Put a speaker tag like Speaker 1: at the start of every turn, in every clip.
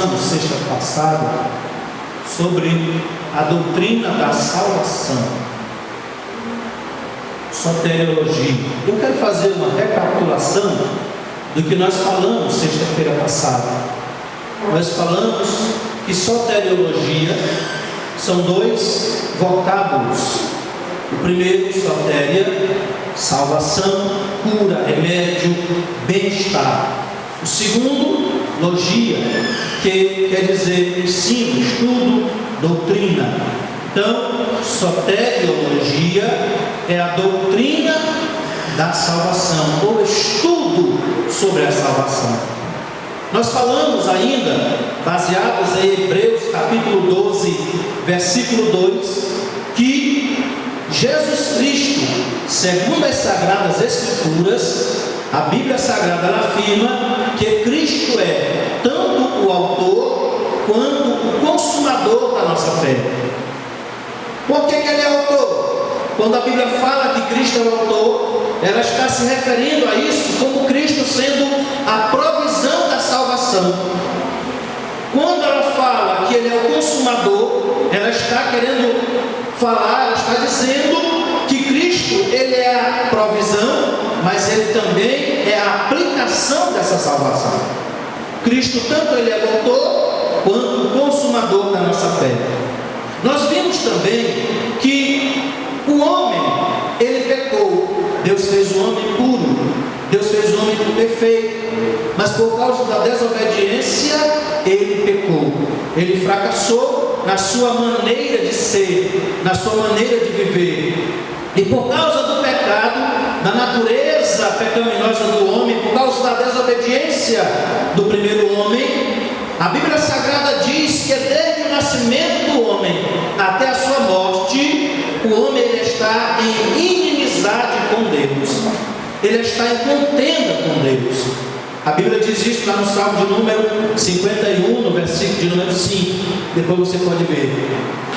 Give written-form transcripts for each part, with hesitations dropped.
Speaker 1: conversamos sexta passada sobre a doutrina da salvação, soteriologia. Eu quero fazer uma recapitulação do que nós falamos sexta-feira passada. Nós falamos que soteriologia são dois vocábulos. O primeiro, sotéria, salvação, cura, remédio, bem-estar. O segundo, logia, que quer dizer ensino, estudo, doutrina. Então, soteriologia é a doutrina da salvação, ou estudo sobre a salvação. Nós falamos ainda, baseados em Hebreus capítulo 12, versículo 2, que Jesus Cristo, segundo as Sagradas Escrituras, a Bíblia Sagrada ela afirma que Cristo é tanto o autor quanto o consumador da nossa fé. Por que ele é autor? Quando a Bíblia fala que Cristo é o autor, ela está se referindo a isso como Cristo sendo a provisão da salvação. Quando ela fala que ele é o consumador, ela está querendo falar, ela está dizendo que Cristo ele é a provisão, mas ele também é a aplicação dessa salvação. Cristo tanto ele é o autor quanto o consumador da nossa fé. Nós vimos também que o homem, ele pecou. Deus fez o homem puro, Deus fez o homem perfeito, mas por causa da desobediência, ele pecou. Ele fracassou na sua maneira de ser, na sua maneira de viver. E por causa do pecado, da natureza pecaminosa do homem, por causa da desobediência do primeiro homem, a Bíblia Sagrada diz que desde o nascimento do homem até a sua morte, o homem ele está em inimizade com Deus, ele está em contenda com Deus. A Bíblia diz isso lá no Salmo de número 51, no versículo de número 5. Depois você pode ver.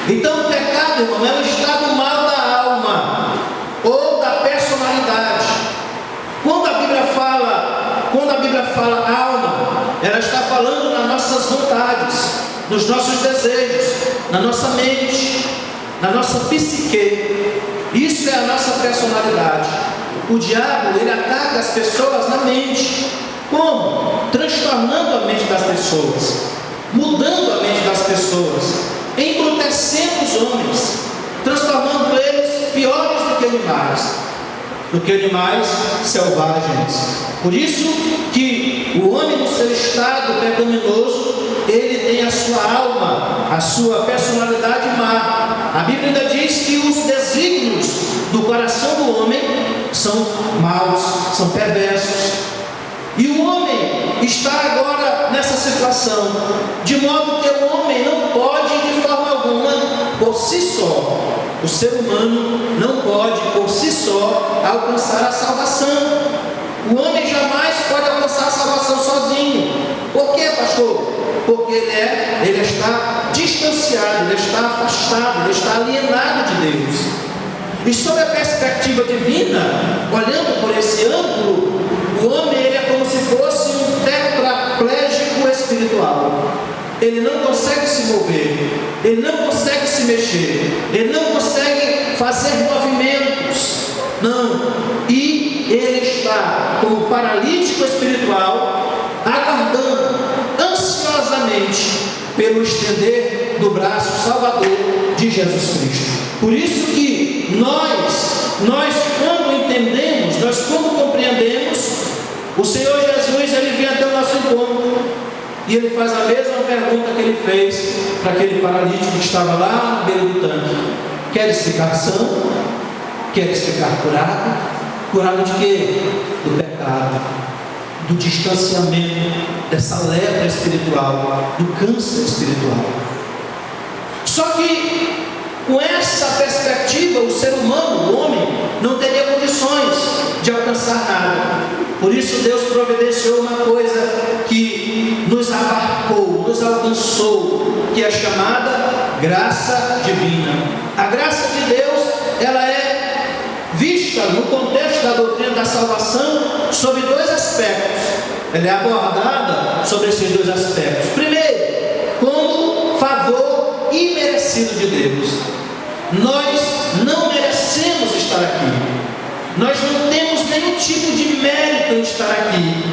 Speaker 1: Então o pecado, irmão, é um estado mal da alma ou da personalidade. Quando a Bíblia fala alma, ela está falando nas nossas vontades, nos nossos desejos, na nossa mente, na nossa psique. Isso é a nossa personalidade. O diabo, ele ataca as pessoas na mente. Como? Transtornando a mente das pessoas, mudando a mente das pessoas, embrutecendo os homens, transformando eles piores do que animais selvagens. Por isso que o homem no seu estado pecaminoso, ele tem a sua alma, a sua personalidade má. A Bíblia ainda diz que os desígnios do coração do homem são maus, são perversos. E o homem está agora nessa situação, de modo que o homem não pode de forma alguma, por si só, o ser humano não pode por si só alcançar a salvação. O homem jamais pode alcançar a salvação sozinho. Por quê, pastor? Porque ele está distanciado, ele está afastado, ele está alienado de Deus. E sob a perspectiva divina, olhando por esse ângulo, o homem ele é como se fosse um tetraplégico espiritual. Ele não consegue se mover, ele não consegue se mexer, ele não consegue fazer movimentos, não. E ele está como paralítico espiritual, aguardando ansiosamente pelo estender do braço salvador de Jesus Cristo. Por isso que nós quando entendemos, nós quando compreendemos, o Senhor Jesus, ele vem até o nosso encontro e ele faz a mesma pergunta que ele fez para aquele paralítico que estava lá na beira do tanque: queres ficar são? Queres ficar curado? Curado de quê? Do pecado, do distanciamento, dessa lepra espiritual, do câncer espiritual. Só que com essa perspectiva, o ser humano, o homem, não teria condições de alcançar nada. Por isso Deus providenciou uma coisa que nos abarcou, nos alcançou, que é chamada graça divina. A graça de Deus, ela é vista no contexto da doutrina da salvação sobre dois aspectos. Ela é abordada sobre esses dois aspectos. Primeiro, imerecido de Deus. Nós não merecemos estar aqui. Nós não temos nenhum tipo de mérito em estar aqui.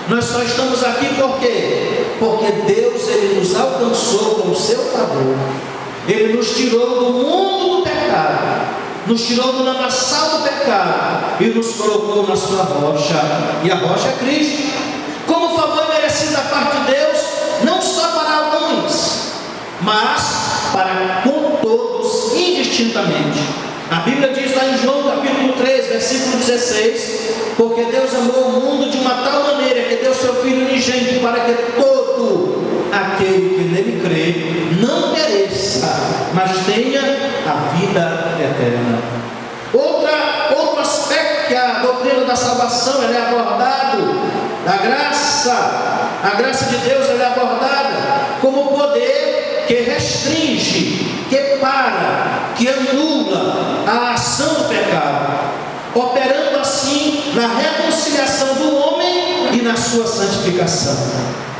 Speaker 1: Nós só estamos aqui por quê? Porque Deus, Ele nos alcançou com o seu favor. Ele nos tirou do mundo do pecado, nos tirou do lamaçal do pecado e nos colocou na sua rocha, e a rocha é Cristo. Como favor merecido da parte de Deus, não só para alguns, mas para com todos indistintamente. A Bíblia diz lá em João capítulo 3, versículo 16: porque Deus amou o mundo de uma tal maneira que deu seu Filho unigênito, para que todo aquele que nele crê não pereça, mas tenha a vida eterna. Outro aspecto que a doutrina da salvação ela é abordado, a graça de Deus ela é abordada como poder que restringe, que para, que anula a ação do pecado, operando assim na reconciliação do homem e na sua santificação.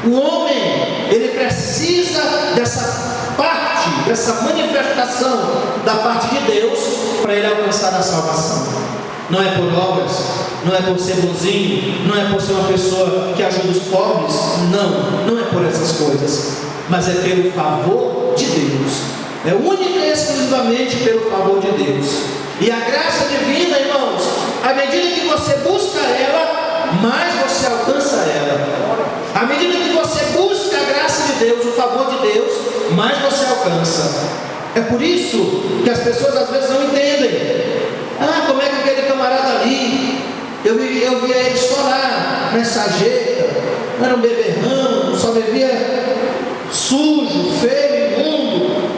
Speaker 1: O homem, ele precisa dessa parte, dessa manifestação da parte de Deus para ele alcançar a salvação. Não é por obras, não é por ser bonzinho, não é por ser uma pessoa que ajuda os pobres, não é por essas coisas, mas é pelo favor de Deus. É única e exclusivamente pelo favor de Deus. E a graça divina, irmãos, à medida que você busca ela, mais você alcança ela. À medida que você busca a graça de Deus, o favor de Deus, mais você alcança. É por isso que as pessoas às vezes não entendem. Como é que aquele camarada ali, eu via ele só lá, mensageira, era um beberrão, só bebia sujo, feio, imundo.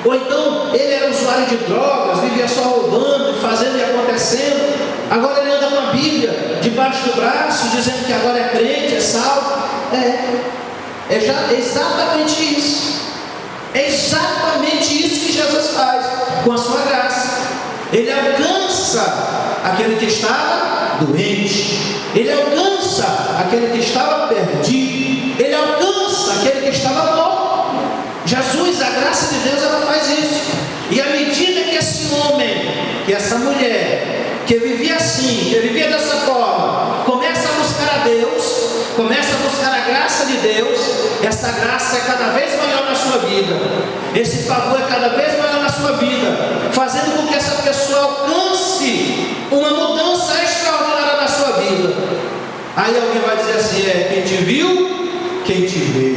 Speaker 1: Ou então ele era usuário de drogas, vivia só roubando, fazendo e acontecendo. Agora ele anda com a Bíblia debaixo do braço, dizendo que agora é crente, é salvo. É exatamente isso. É exatamente isso que Jesus faz com a sua graça. Ele alcança aquele que estava doente, ele alcança aquele que estava perdido, ele alcança aquele que estava morto. Jesus, a graça de Deus, ela faz isso. E à medida que esse homem, que essa mulher, que vivia assim, que vivia dessa forma, começa a buscar a Deus, começa a buscar a graça de Deus, essa graça é cada vez maior na sua vida, esse favor é cada vez maior na sua vida, fazendo com que essa pessoa alcance uma mudança extraordinária na sua vida. Aí alguém vai dizer assim: quem te viu, quem te vê.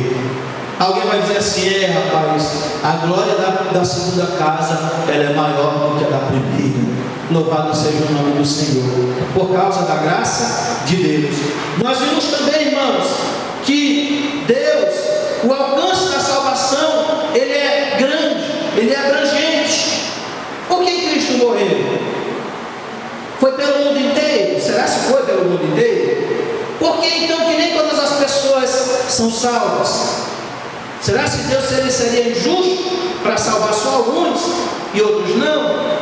Speaker 1: Alguém vai dizer assim: rapaz, a glória da segunda casa ela é maior do que a da primeira. Louvado seja o nome do Senhor, por causa da graça de Deus. Nós vimos também, irmãos, que Deus, o alcance da salvação, ele é grande, ele é abrangente. Por que Cristo morreu? Foi pelo mundo inteiro? Será que foi pelo mundo inteiro? Por que então que nem todas as pessoas são salvas? Será que Deus seria injusto para salvar só alguns e outros não?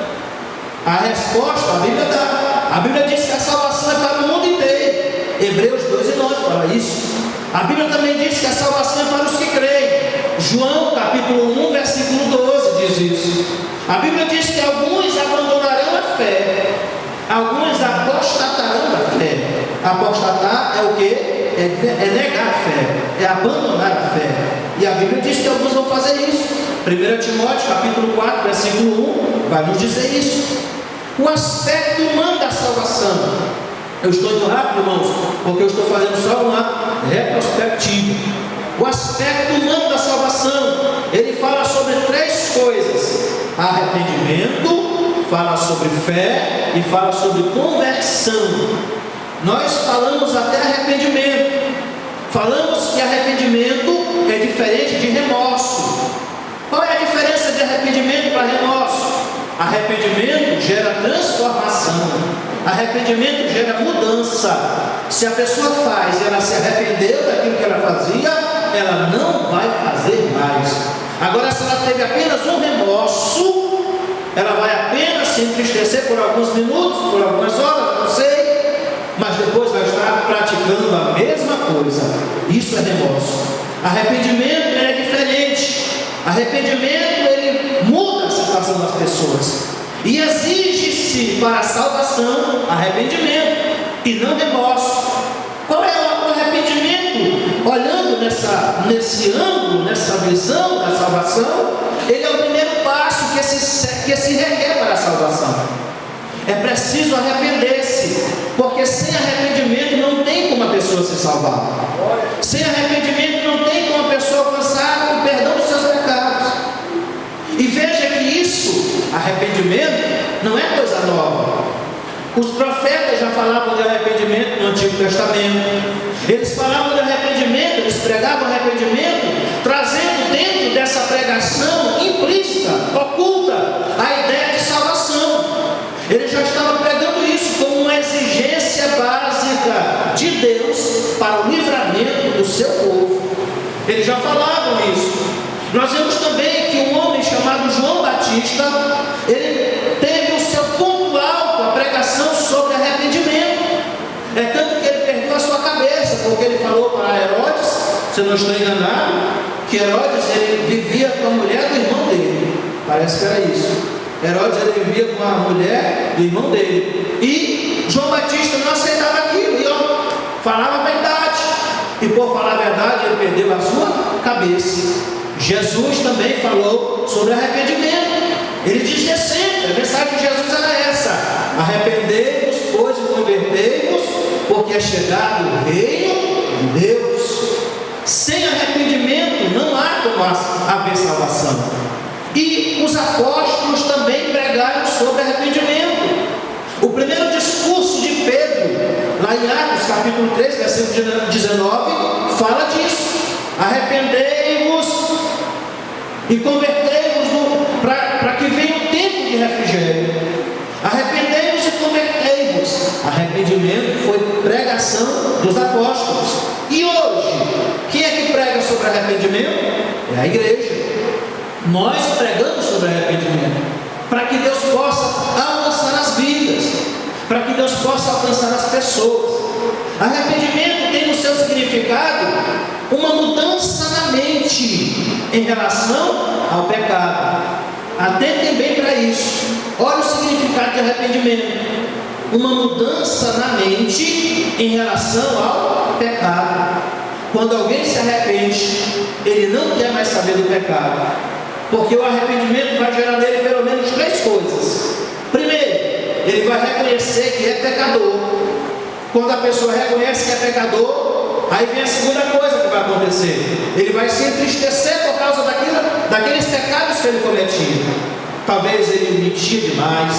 Speaker 1: A resposta a Bíblia dá. A Bíblia diz que a salvação é para o mundo inteiro. Hebreus 2:9 fala isso. A Bíblia também diz que a salvação é para os que creem. João capítulo 1 versículo 12 diz isso. A Bíblia diz que alguns abandonarão a fé, alguns apostatarão da fé. Apostatar é o que? É negar a fé, é abandonar a fé. E a Bíblia diz que alguns vão fazer isso. 1 Timóteo capítulo 4 versículo 1 vai nos dizer isso. O aspecto humano da salvação. Eu estou indo rápido, irmãos, porque eu estou fazendo só uma retrospectiva. O aspecto humano da salvação, ele fala sobre três coisas: arrependimento, fala sobre fé e fala sobre conversão. Nós falamos até arrependimento. Falamos que arrependimento é diferente de remorso. Qual é a diferença de arrependimento para remorso? Arrependimento gera transformação. Arrependimento gera mudança. Se a pessoa faz e ela se arrependeu daquilo que ela fazia, ela não vai fazer mais. Agora, se ela teve apenas um remorso, ela vai apenas se entristecer por alguns minutos, por algumas horas, não sei, mas depois vai estar praticando a mesma coisa. Isso é remorso. Arrependimento é diferente. Arrependimento, ele pessoas. E exige-se para a salvação arrependimento e não remorso. Qual é o arrependimento? Olhando nesse ângulo, nessa visão da salvação, ele é o primeiro passo que se requer para a salvação. É preciso arrepender-se, porque sem arrependimento não tem como a pessoa se salvar. Sem arrependimento não tem como a pessoa alcançar o perdão dos seus pecados. E veja que isso, arrependimento, não é coisa nova. Os profetas já falavam de arrependimento no Antigo Testamento. Eles falavam de arrependimento, eles pregavam arrependimento, trazendo dentro dessa pregação implícita, oculta, a ideia de salvação. Ele já estava pregando isso como uma exigência básica de Deus para o livramento do seu povo. Eles já falavam isso. Nós vemos também que um homem chamado João Batista, ele teve o seu ponto alto, a pregação sobre arrependimento. É tanto que ele perdeu a sua cabeça, porque ele falou para Herodes, se eu não estou enganado, que Herodes ele vivia com a mulher do irmão dele. Parece que era isso. Herodes ele vivia com a mulher do irmão dele. E João Batista não aceitava aquilo. E falava a verdade. E por falar a verdade, ele perdeu a sua cabeça. Jesus também falou sobre arrependimento. Ele dizia sempre, a mensagem de Jesus era essa: arrependei-vos, pois, e convertei-vos, porque é chegado o reino de Deus. Sem arrependimento não há como haver salvação. E os apóstolos também pregaram sobre arrependimento. O primeiro discurso de Pedro, lá em Atos capítulo 3, versículo 19, fala disso: arrependei-vos e convertei-vos para que venha o tempo de refrigério. Arrependei-vos e convertei-vos. Arrependimento foi pregação dos apóstolos. E hoje, quem é que prega sobre arrependimento? É a igreja. Nós pregamos sobre arrependimento, para que Deus possa alcançar as vidas, para que Deus possa alcançar as pessoas. Arrependimento tem no seu significado uma mudança na mente em relação ao pecado. Atentem bem para isso. Olha o significado de arrependimento: uma mudança na mente em relação ao pecado. Quando alguém se arrepende, ele não quer mais saber do pecado, porque o arrependimento vai gerar nele pelo menos três coisas. Primeiro, ele vai reconhecer que é pecador. Quando a pessoa reconhece que é pecador, aí vem a segunda coisa que vai acontecer: ele vai se entristecer por causa daqueles pecados que ele cometia. Talvez ele mentia demais,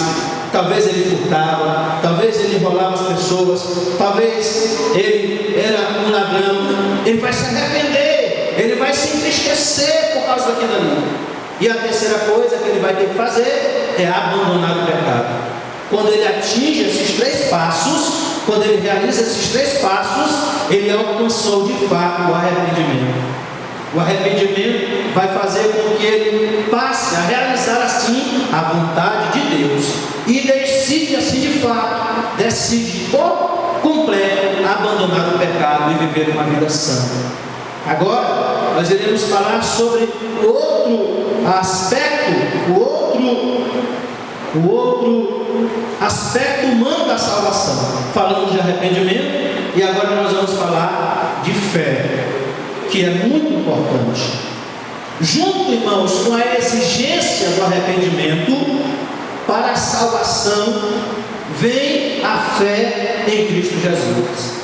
Speaker 1: talvez ele furtava, talvez ele enrolava as pessoas, talvez ele era um ladrão. Ele vai se arrepender, ele vai se entristecer por causa daquilo ali. E a terceira coisa que ele vai ter que fazer é abandonar o pecado. Quando ele atinge esses três passos, quando ele realiza esses três passos, ele alcançou de fato o arrependimento. O arrependimento vai fazer com que ele passe a realizar assim a vontade de Deus, e decide assim de fato, decide por completo abandonar o pecado e viver uma vida santa. Agora nós iremos falar sobre outro aspecto, o outro aspecto humano da salvação. Falamos de arrependimento e agora nós vamos falar de fé, que é muito importante. Junto, irmãos, com a exigência do arrependimento para a salvação, vem a fé em Cristo Jesus.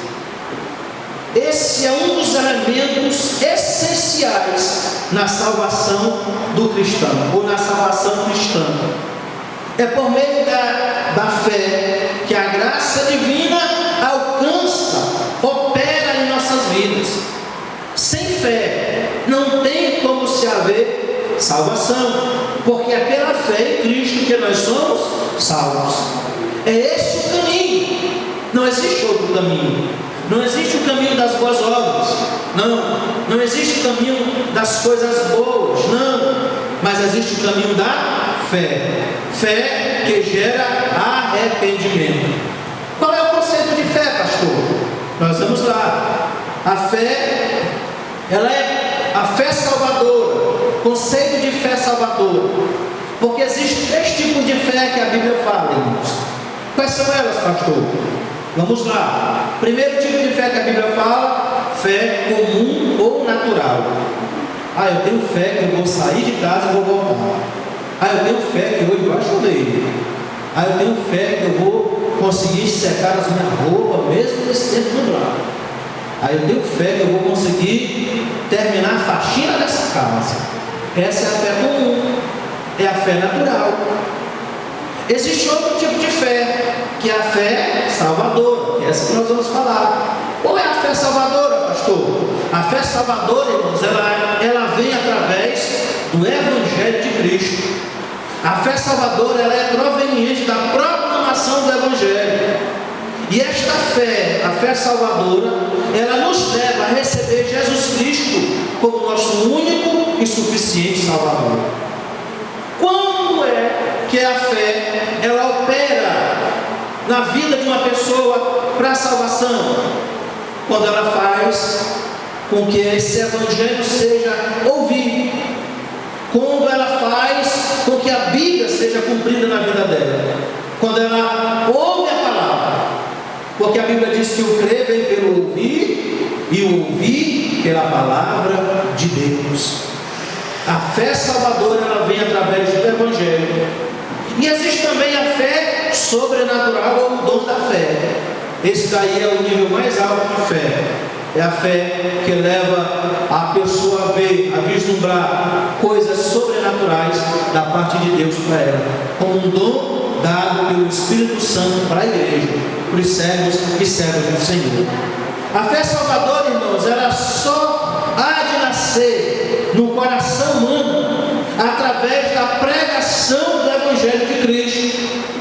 Speaker 1: Esse é um dos elementos essenciais na salvação do cristão, ou na salvação cristã. É por meio da fé que a graça divina alcança, opera em nossas vidas. Sem fé não tem como se haver salvação, porque é pela fé em Cristo que nós somos salvos. É esse o caminho, não existe outro caminho. Não existe o caminho das boas obras, não existe o caminho das coisas boas, mas existe o caminho da fé que gera arrependimento. Qual é o conceito de fé, pastor? Nós vamos lá. A fé, ela é a fé salvadora, conceito de fé salvadora, porque existem três que a Bíblia fala, irmãos? Quais são elas, pastor? Vamos lá. Primeiro tipo de fé que a Bíblia fala: fé comum ou natural. Eu tenho fé que eu vou sair de casa e vou voltar. Eu tenho fé que hoje vai chover. Eu tenho fé que eu vou conseguir secar as minhas roupas mesmo nesse tempo nublado. Eu tenho fé que eu vou conseguir terminar a faxina dessa casa. Essa é a fé comum, é a fé natural. Existe outro tipo de fé, que é a fé salvadora, que é essa que nós vamos falar. Qual é a fé salvadora, pastor? A fé salvadora, irmãos, ela vem através do Evangelho de Cristo. A fé salvadora, ela é proveniente da proclamação do Evangelho. E esta fé, a fé salvadora, ela nos leva a receber Jesus Cristo como nosso único e suficiente Salvador. Quando é que a fé, ela opera na vida de uma pessoa para a salvação? Quando ela faz com que esse Evangelho seja ouvido. Quando ela faz com que a Bíblia seja cumprida na vida dela. Quando ela ouve a palavra. Porque a Bíblia diz que o crer vem pelo ouvir, e o ouvir pela palavra de Deus. A fé salvadora, ela vem através do Evangelho. E existe também a fé sobrenatural, ou o dom da fé. Esse daí é o nível mais alto de fé. É a fé que leva a pessoa a ver, a vislumbrar coisas sobrenaturais da parte de Deus para ela, como um dom dado pelo Espírito Santo para a igreja, para os servos e servas do Senhor. A fé salvadora, irmãos, ela só há de nascer no coração humano através da pregação do Evangelho de Cristo.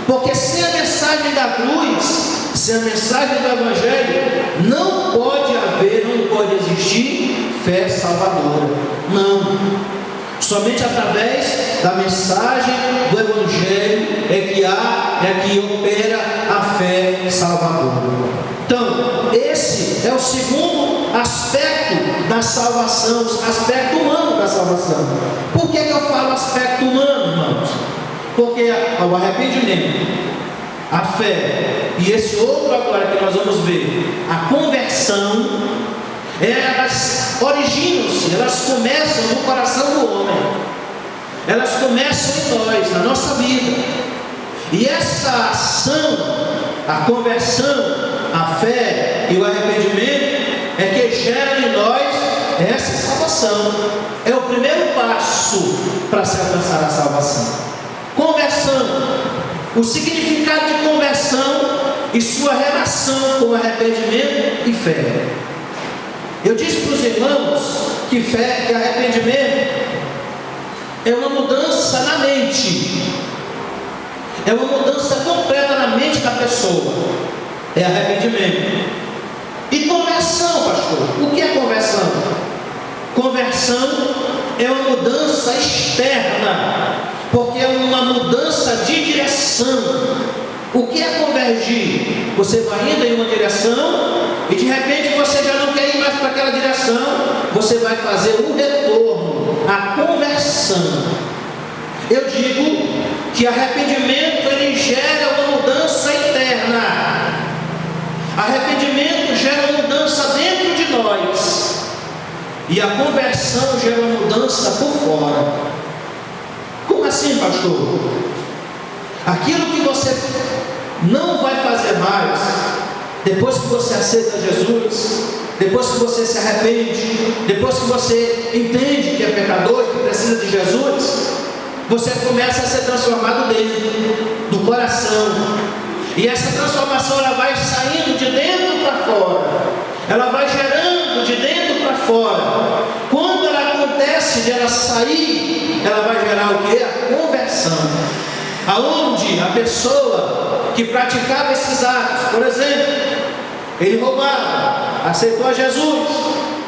Speaker 1: Porque sem a mensagem da cruz, sem a mensagem do Evangelho, não pode haver, não pode existir fé salvadora. Não. Somente através da mensagem do Evangelho é que opera a fé salvadora. Então, esse é o segundo aspecto da salvação, aspecto humano da salvação. Por que eu falo aspecto humano, irmãos? Porque o arrependimento, a fé e esse outro agora que nós vamos ver, a conversão, elas originam-se, elas começam no coração do homem, elas começam em nós, na nossa vida. E essa ação, a conversão, a fé e o arrependimento é que gera em nós essa salvação. É o primeiro passo para se alcançar a salvação. Conversão, o significado de conversão e sua relação com arrependimento e fé. Eu disse para os irmãos que fé e arrependimento é uma mudança na mente, é uma mudança completa na mente da pessoa. É arrependimento. E conversão, pastor? O que é conversão? Conversão é uma mudança externa, porque é uma mudança de direção. O que é convergir? Você vai indo em uma direção e de repente você já não quer ir mais para aquela direção. Você vai fazer um retorno, a conversão. Eu digo que arrependimento ele gera uma mudança interna. Arrependimento gera uma mudança dentro de nós. E a conversão gera uma mudança por fora. Como assim, pastor? Aquilo que você não vai fazer mais, depois que você aceita Jesus, depois que você se arrepende, depois que você entende que é pecador e que precisa de Jesus, você começa a ser transformado dentro do coração. E essa transformação ela vai saindo de dentro para fora, ela vai gerando de dentro para fora. Quando ela acontece de ela sair, ela vai gerar o que? A conversão. Aonde a pessoa que praticava esses atos, por exemplo, ele roubava, aceitou a Jesus,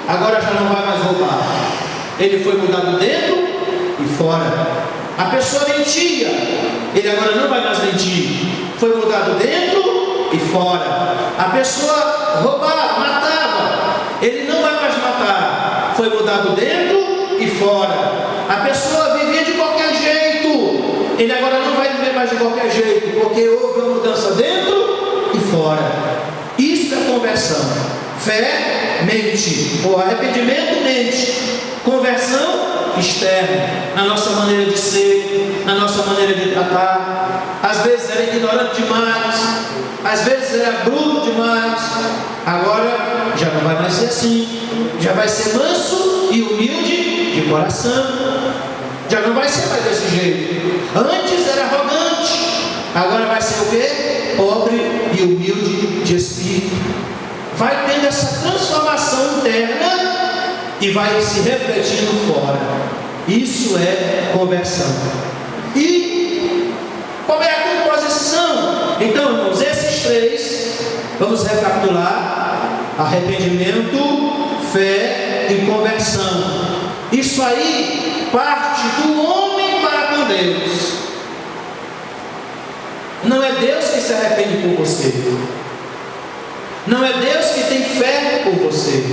Speaker 1: agora já não vai mais roubar. Ele foi mudado dentro e fora. A pessoa mentia, ele agora não vai mais mentir. Foi mudado dentro e fora. A pessoa roubava, matava, ele não vai mais matar. Foi mudado dentro e fora. A pessoa vivia de qualquer jeito, ele agora não vai viver mais de qualquer porque houve uma mudança dentro e fora. Isso é conversão. Fé, mente. Ou arrependimento, mente. Conversão externa, na nossa maneira de ser, na nossa maneira de tratar. Às vezes era ignorante demais, às vezes era bruto demais. Agora já não vai mais ser assim. Já vai ser manso e humilde de coração. Já não vai ser mais desse jeito. Antes era arrogante, agora vai ser o quê? Pobre e humilde de espírito. Vai tendo essa transformação interna e vai se refletindo fora. Isso é conversão. E qual é a composição? Então, irmãos, esses três, vamos recapitular: arrependimento, fé e conversão. Isso aí parte do homem para com Deus. Não é Deus que se arrepende por você. Não é Deus que tem fé por você.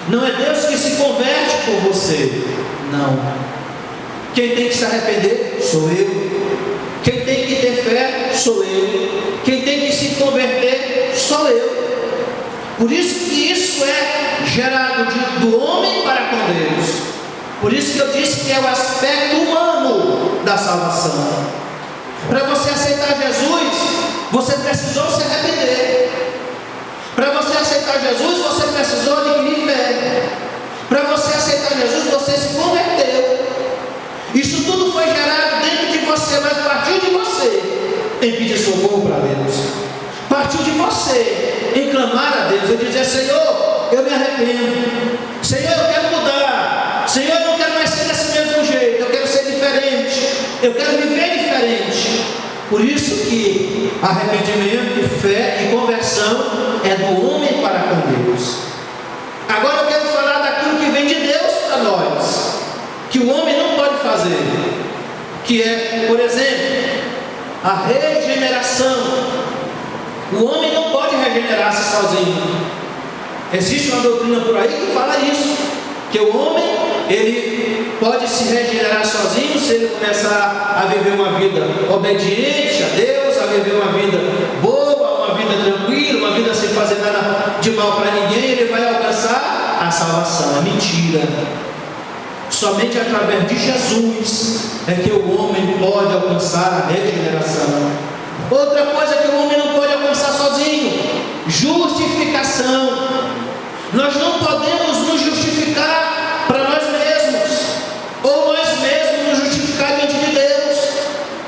Speaker 1: Não é Deus que se converte por você. Não. Quem tem que se arrepender sou eu. Quem tem que ter fé sou eu. Quem tem que se converter sou eu. Por isso que isso é gerado do homem para com Deus. Por isso que eu disse que é o aspecto humano da salvação. Para você aceitar Jesus, você precisou se arrepender. Para você aceitar Jesus, você precisou adquirir fé. Para você aceitar Jesus, você se converteu. Isso tudo foi gerado dentro de você, mas partiu de você em pedir socorro para Deus. Partiu de você em clamar a Deus, em dizer: Senhor, eu me arrependo. Senhor, eu quero mudar. Senhor, eu não quero mais ser desse mesmo jeito. Eu quero ser diferente. Eu quero viver diferente. Por isso que arrependimento, fé e conversão é do homem para com Deus. Agora eu quero falar daquilo que vem de Deus para nós, que o homem não pode fazer, que é, por exemplo, a regeneração. O homem não pode regenerar-se sozinho. Existe uma doutrina por aí que fala isso, que o homem, ele pode se regenerar sozinho se ele começar a viver uma vida obediente a Deus, a viver uma vida boa, uma vida tranquila, uma vida sem fazer nada de mal para ninguém. Ele vai alcançar a salvação. É mentira. Somente através de Jesus é que o homem pode alcançar a regeneração. Outra coisa que o homem não pode alcançar sozinho: justificação. Nós não podemos nos justificar para nós mesmos, ou nós mesmos nos justificar diante de Deus.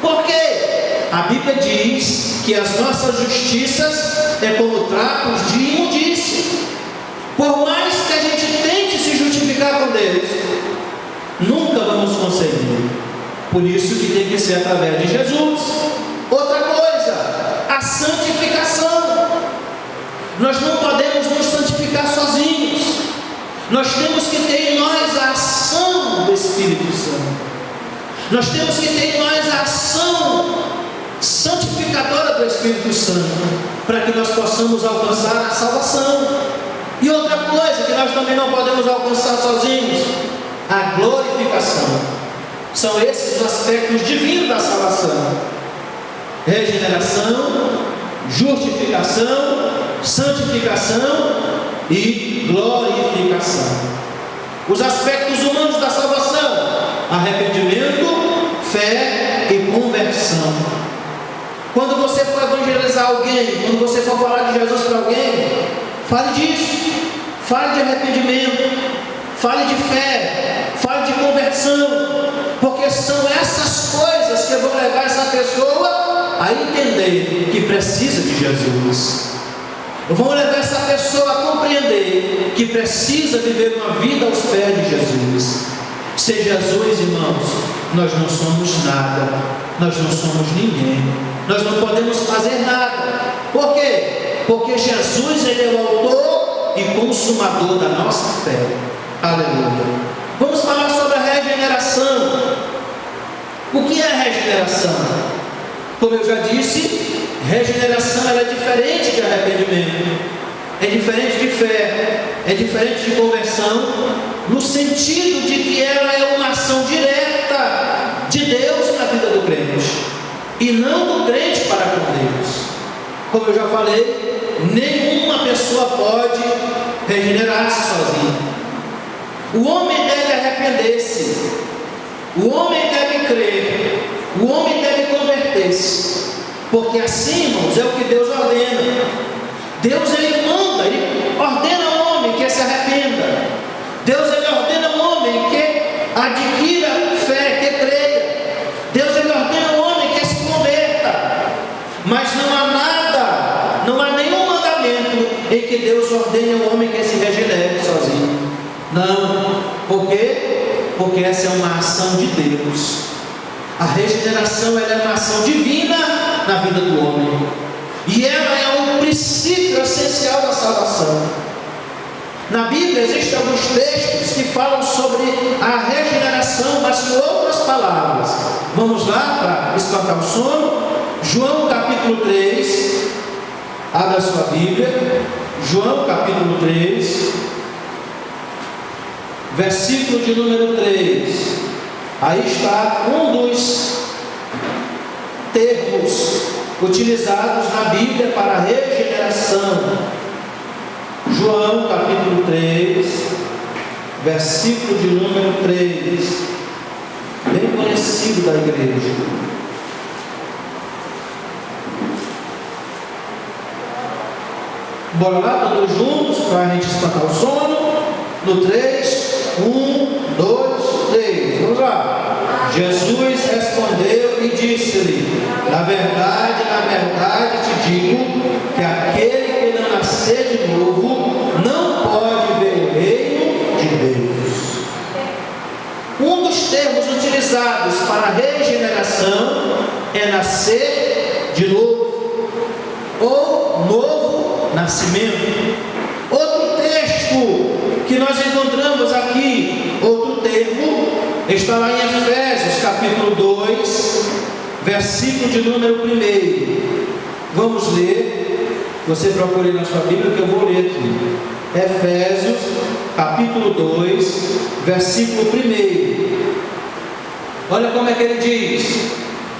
Speaker 1: Por quê? A Bíblia diz que as nossas justiças é como trapos de imundícia. Por mais que a gente tente se justificar com Deus, nunca vamos conseguir. Por isso que tem que ser através de Jesus. Outra coisa, a santificação. Nós não podemos nos santificar sozinhos. Nós temos que ter em nós a ação do Espírito Santo. Nós temos que ter em nós a ação santificadora do Espírito Santo, para que nós possamos alcançar a salvação. E outra coisa que nós também não podemos alcançar sozinhos: a glorificação. São esses os aspectos divinos da salvação: regeneração, justificação, santificação e glorificação. Os aspectos humanos da salvação: arrependimento, fé e conversão. Quando você for evangelizar alguém, quando você for falar de Jesus para alguém, fale disso. Fale de arrependimento, fale de fé, fale de conversão, porque são essas coisas que vão levar essa pessoa a entender que precisa de Jesus. Vão levar essa pessoa a compreender que precisa viver uma vida aos pés de Jesus. Sem Jesus, irmãos, nós não somos nada, nós não somos ninguém, nós não podemos fazer nada. Por quê? Porque Jesus, Ele é o autor e consumador da nossa fé. Aleluia. Vamos falar sobre a regeneração. O que é a regeneração? Como eu já disse, regeneração ela é diferente de arrependimento, é diferente de fé, é diferente de conversão, no sentido de que ela é uma ação direta de Deus na vida do crente, e não do crente para como eu já falei, nenhuma pessoa pode regenerar-se sozinha. O homem deve arrepender-se, o homem deve crer, o homem deve converter-se, porque assim, irmãos, é o que Deus ordena. Deus, Ele manda, Ele ordena ao homem que se arrependa. Deus, Ele ordena ao homem que adquira fé, que creia. Deus, Ele ordena ao homem que se converta. Mas não há nada, não há nenhum mandamento em que Deus ordene ao homem que se regenere sozinho. Não. Por quê? Porque essa é uma ação de Deus. A regeneração, ela é uma ação divina na vida do homem. E ela é um princípio essencial da salvação. Na Bíblia existem alguns textos que falam sobre a regeneração, mas com outras palavras. Vamos lá para espantar o sono. João capítulo 3. Abra a sua Bíblia. João capítulo 3. Versículo de número 3. Aí está um dos termos utilizados na Bíblia para a regeneração. João capítulo 3, versículo de número 3, bem conhecido da igreja. Bora lá, todos juntos, para a gente espantar o sono. No 3, 1, 2, 3, vamos lá. Jesus respondeu e disse-lhe: na verdade te digo, que aquele que não nascer de novo, não pode ver o reino de Deus. Um dos termos utilizados para a regeneração é nascer de novo, ou novo nascimento. Outro texto que nós encontramos aqui, outro termo, está lá em Efésios capítulo 2, versículo de número 1. Vamos ler, você procure na sua Bíblia que eu vou ler aqui. Efésios capítulo 2, versículo 1. Olha como é que ele diz: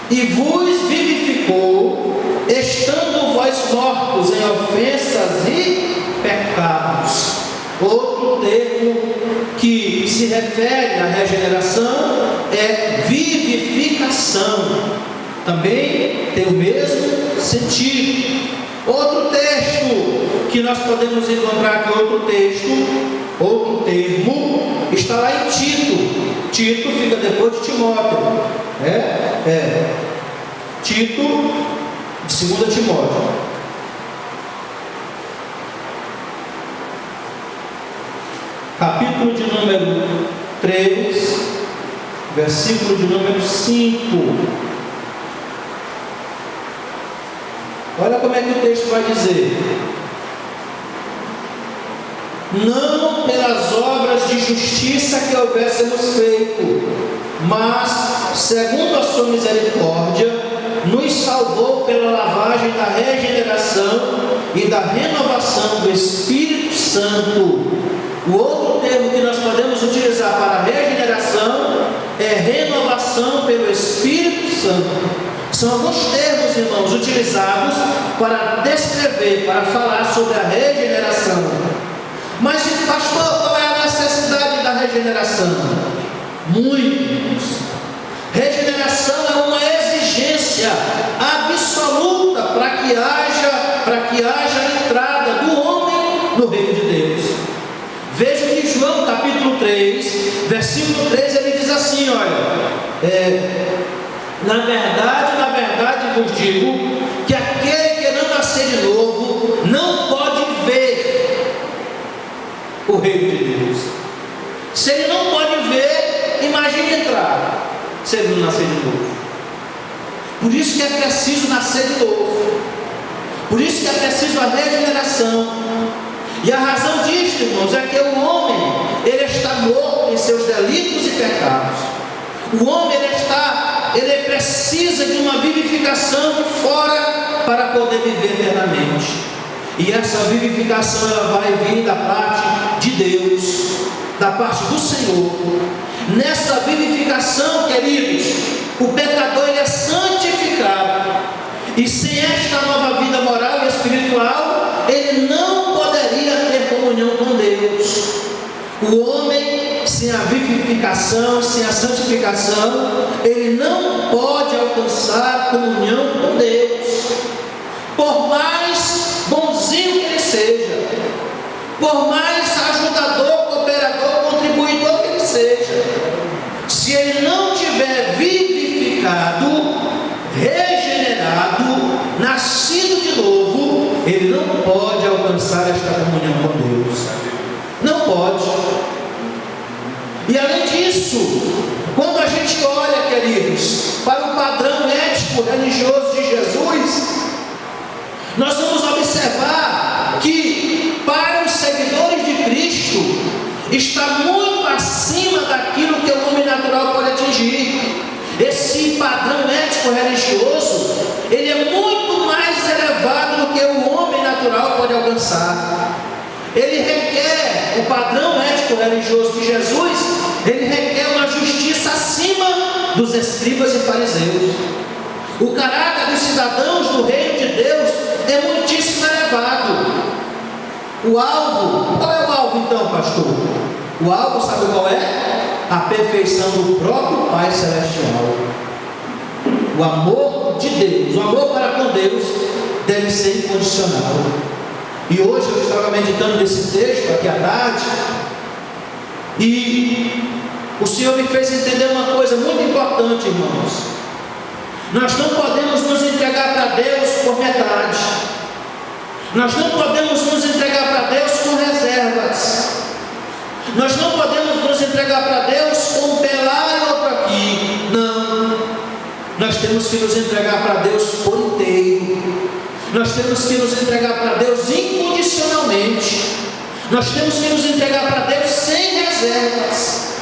Speaker 1: e vos vivificou, estando vós mortos em ofensas e pecados. Outro termo que se refere à regeneração é vivificação. Também tem o mesmo sentido. Outro texto que nós podemos encontrar aqui, outro termo, está lá em Tito. Tito fica depois de Timóteo. Tito, de 2 Timóteo. Capítulo de número 3, versículo de número 5. Olha como é que o texto vai dizer: não pelas obras de justiça que houvéssemos feito, mas segundo a sua misericórdia, nos salvou pela lavagem da regeneração e da renovação do Espírito Santo. O outro termo que nós podemos utilizar para a regeneração é renovação pelo Espírito Santo. São alguns termos, irmãos, utilizados para descrever, para falar sobre a regeneração. Mas, pastor, qual é a necessidade da regeneração? Muitos. Regeneração é uma exigência absoluta para que haja entrada do homem no reino de Deus. Veja que João capítulo 3, versículo 3, ele diz assim: olha, na verdade vos digo, que aquele que não nascer de novo, não pode ver o reino de Deus. Se ele não pode ver, imagine entrar, se ele não nascer de novo. Por isso que é preciso nascer de novo. Por isso que é preciso a regeneração. E a razão disto, irmãos, é que o homem, ele está morto em seus delitos e pecados. O homem, ele precisa de uma vivificação de fora para poder viver eternamente. E essa vivificação, ela vai vir da parte de Deus, da parte do Senhor. Nessa vivificação, queridos, o pecador, ele é santificado. E sem esta nova vida moral e espiritual, ele não poderia ter comunhão com Deus. O homem, sem a vivificação, sem a santificação, ele não pode alcançar comunhão com Deus. Por mais bonzinho que ele seja, por mais ajudador, cooperador, contribuidor que ele seja, se ele não tiver vivificado, regenerado, nascido de novo, ele não pode alcançar esta comunhão com Deus. Não pode. E além disso, quando a gente olha, queridos, para o padrão ético religioso de Jesus, nós vamos observar que para os seguidores de Cristo está muito acima daquilo que o homem natural pode atingir. Esse padrão ético religioso, ele é muito mais elevado do que o homem natural pode alcançar. Ele requer, o padrão ético religioso de Jesus, ele requer uma justiça acima dos escribas e fariseus. O caráter dos cidadãos do reino de Deus é muitíssimo elevado. O alvo, qual é o alvo então, pastor? O alvo, sabe qual é? A perfeição do próprio Pai Celestial. O amor de Deus, o amor para com Deus deve ser incondicional. E hoje eu estava meditando nesse texto aqui à tarde, e o Senhor me fez entender uma coisa muito importante, irmãos. Nós não podemos nos entregar para Deus por metade. Nós não podemos nos entregar para Deus com reservas. Nós não podemos nos entregar para Deus com um pé lá e outro aqui. Não. Nós temos que nos entregar para Deus por inteiro. Nós temos que nos entregar para Deus incondicionalmente. Nós temos que nos entregar para Deus sem reservas.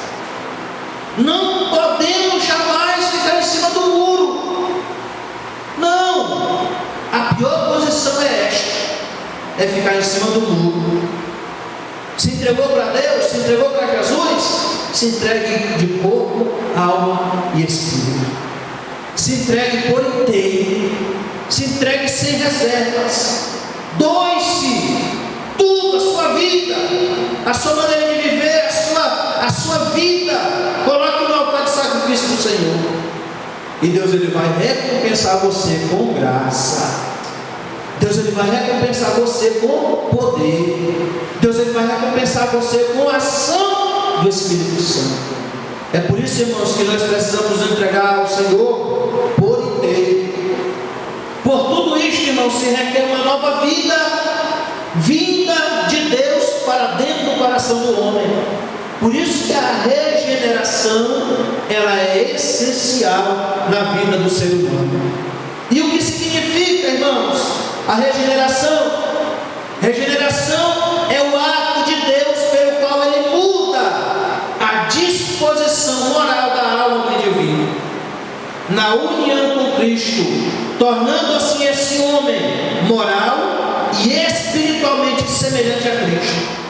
Speaker 1: Não podemos jamais ficar em cima do muro. Não. A pior posição é esta: é ficar em cima do muro. Se entregou para Deus, se entregou para Jesus, se entregue de corpo, alma e espírito. Se entregue por inteiro. Se entregue sem reservas. Doe-se tudo, a sua vida, a sua maneira de viver, a sua vida. Coloque no altar de sacrifício do Senhor. E Deus, ele vai recompensar você com graça. Deus, ele vai recompensar você com poder. Deus, ele vai recompensar você com a ação do Espírito Santo. É por isso, irmãos, que nós precisamos nos entregar ao Senhor por inteiro. Por tudo isto, irmãos, se requer uma nova vida, vinda de Deus para dentro do coração do homem. Por isso que a regeneração, ela é essencial na vida do ser humano. E o que significa, irmãos, a regeneração? Regeneração é o ato de Deus pelo qual ele muda a disposição moral da alma do indivíduo, na união com Cristo, tornando assim esse homem moral e espiritualmente semelhante a Cristo.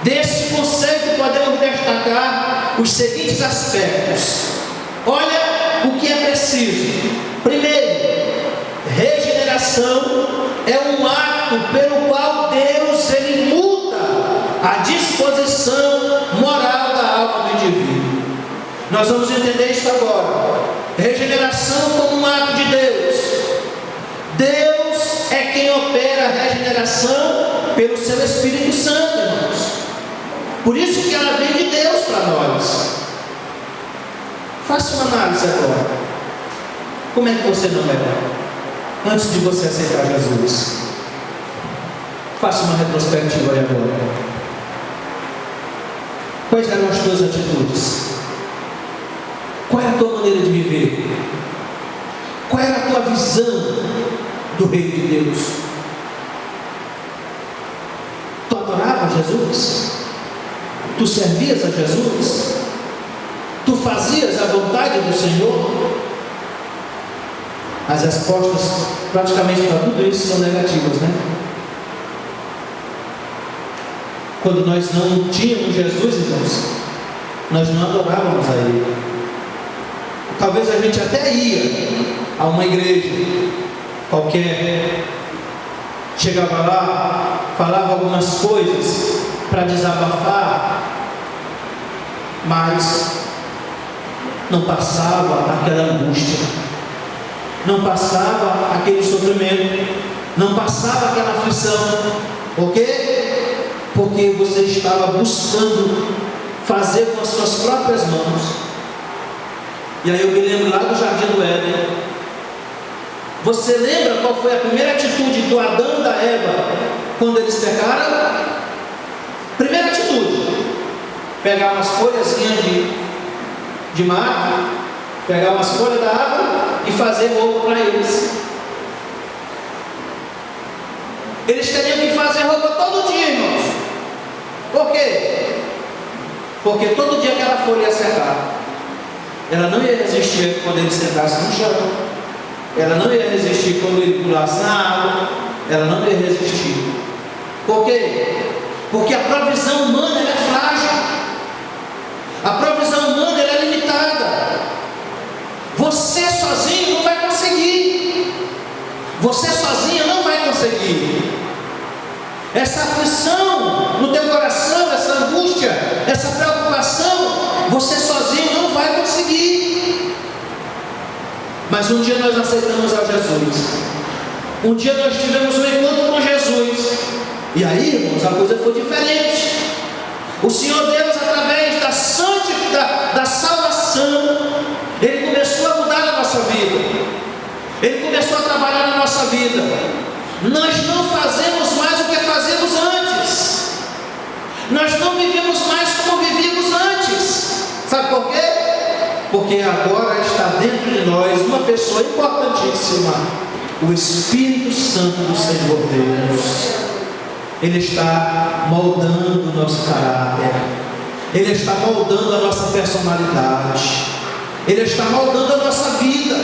Speaker 1: Desse conceito podemos destacar os seguintes aspectos. Olha o que é preciso. Primeiro, regeneração é um ato pelo qual Deus ele muda a disposição moral da alma do indivíduo. Nós vamos entender isso agora. Regeneração como um ato de Deus. Deus é quem opera a regeneração pelo seu Espírito Santo, irmãos. Por isso que ela vem de Deus para nós. Faça uma análise agora. Como é que você não é antes de você aceitar Jesus? Faça uma retrospectiva aí agora. Quais eram as tuas atitudes? Qual era a tua maneira de viver? Qual era a tua visão do reino de Deus? Tu adorava Jesus? Tu servias a Jesus? Tu fazias a vontade do Senhor? As respostas praticamente para tudo isso são negativas, né? Quando nós não tínhamos Jesus, irmãos, nós não adorávamos a Ele. Talvez a gente até ia a uma igreja, qualquer, chegava lá, falava algumas coisas para desabafar, mas não passava aquela angústia, não passava aquele sofrimento, não passava aquela aflição. Por quê? Porque você estava buscando fazer com as suas próprias mãos. E aí eu me lembro lá do Jardim do Éden. Você lembra qual foi a primeira atitude do Adão e da Eva quando eles pecaram? Primeira atitude: pegar umas folhazinhas de mato, pegar umas folhas da árvore e fazer roupa para eles. Eles teriam que fazer roupa todo dia, irmãos. Por quê? Porque todo dia aquela folha ia secar. Ela não ia resistir quando ele sentasse no chão. Ela não ia resistir quando ele pulasse na água. Ela não ia resistir. Por quê? Porque a provisão humana ela é frágil. A provisão humana ela é limitada. Você sozinho não vai conseguir. Você sozinho não vai conseguir. Essa aflição no teu coração, essa angústia, essa preocupação, você sozinho não vai conseguir. Mas um dia nós aceitamos a Jesus. Um dia nós tivemos um encontro com Jesus. E aí, irmãos, a coisa foi diferente. O Senhor Deus, através da salvação, Ele começou a mudar a nossa vida. Ele começou a trabalhar na nossa vida. Nós não fazemos mais o que fazíamos antes. Nós não vivemos mais como vivíamos antes. Sabe por quê? Porque agora está dentro de nós uma pessoa importantíssima, o Espírito Santo do Senhor Deus. Ele está moldando o nosso caráter. Ele está moldando a nossa personalidade. Ele está moldando a nossa vida.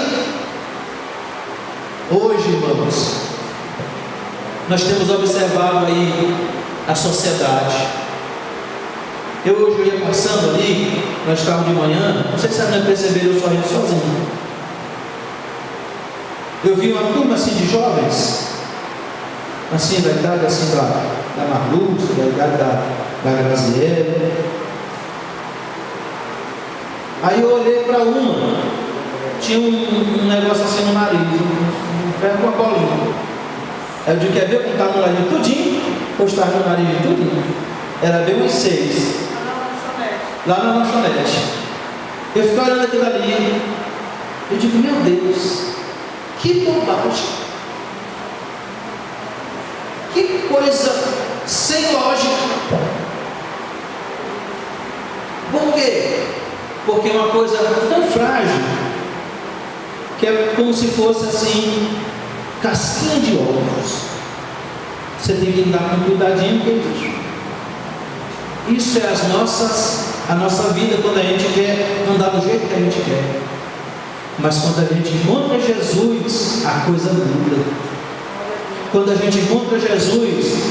Speaker 1: Hoje, irmãos, nós temos observado aí a sociedade. Hoje eu ia passando ali, nós estávamos de manhã, não sei se vocês perceberam, eu só indo sozinho. Eu vi uma turma assim de jovens, assim da idade assim da Marluce, da idade da Graziella. Aí eu olhei para uma, tinha um negócio assim no nariz, perto de uma bolinha. Aí eu disse: quer ver como está no nariz tudinho? Ou está no nariz tudinho? Era bem uns 6. Lá na lanchonete. Eu fiquei olhando aquilo ali. Eu digo: meu Deus, que bobagem. Que coisa sem lógica. Por quê? Porque é uma coisa tão frágil, que é como se fosse assim, casquinha de ovos. Você tem que andar com cuidadinho com isso. Isso é a nossa vida quando a gente quer andar do jeito que a gente quer. Mas quando a gente encontra Jesus, a coisa muda. Quando a gente encontra Jesus,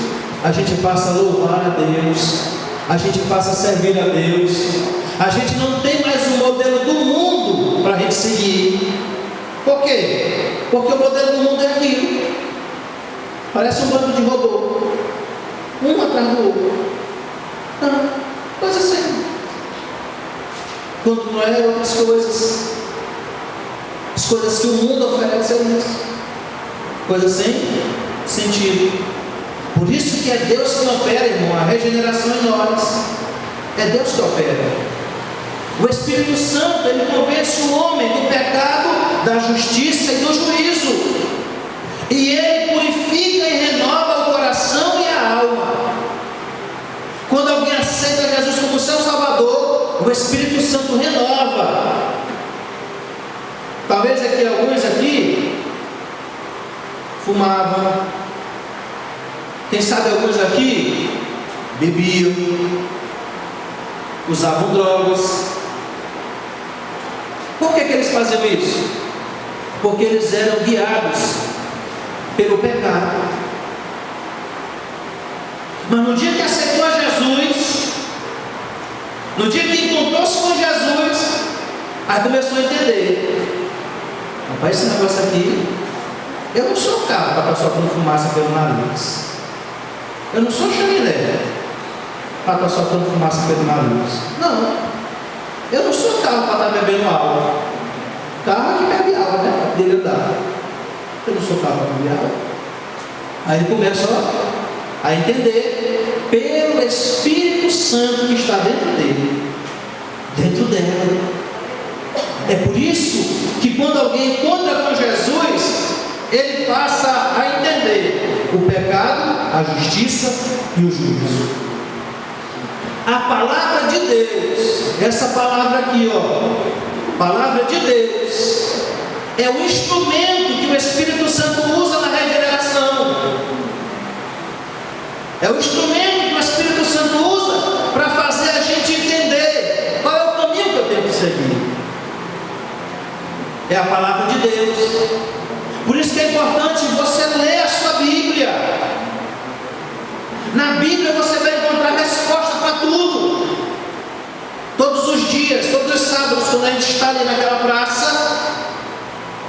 Speaker 1: a gente passa a louvar a Deus, a gente passa a servir a Deus. A gente não tem mais o modelo do mundo para a gente seguir. Por quê? Porque o modelo do mundo é aquilo. Parece um bando de robô, um atrás do outro. Não, coisa assim. Quando não é outras coisas. As coisas que o mundo oferece é isso. Coisa sem sentido. Por isso que é Deus que opera, irmão, a regeneração em nós. É Deus que opera. O Espírito Santo, ele convence o homem do pecado, da justiça e do juízo. E ele purifica e renova o coração e a alma. Quando alguém aceita Jesus como seu Salvador, o Espírito Santo renova. Talvez alguns aqui fumavam. Quem sabe alguns aqui bebiam, usavam drogas. Por que eles faziam isso? Porque eles eram guiados pelo pecado. Mas no dia que aceitou a Jesus, no dia que encontrou-se com Jesus, aí começou a entender: rapaz, esse negócio aqui Eu não sou carro para estar soltando fumaça pelo nariz. Eu não sou chaminé para estar soltando fumaça pelo nariz. Não. Eu não sou carro para estar bebendo água. Carro é que bebe água, né? Dele andar. Eu não sou carro para beber água. Aí ele começa a entender pelo Espírito Santo que está dentro dele, dentro dela. É por isso que quando alguém encontra com Jesus, ele passa a entender o pecado, a justiça e o juízo. A palavra de Deus, essa palavra aqui, palavra de Deus, é o instrumento que o Espírito Santo usa na regeneração. É o instrumento que o Espírito Santo usa para fazer a gente entender qual é o caminho que eu tenho que seguir. É a palavra de Deus. Por isso que é importante você ler a sua Bíblia. Na Bíblia você vai encontrar resposta para tudo. Todos os dias, todos os sábados, quando a gente está ali naquela praça,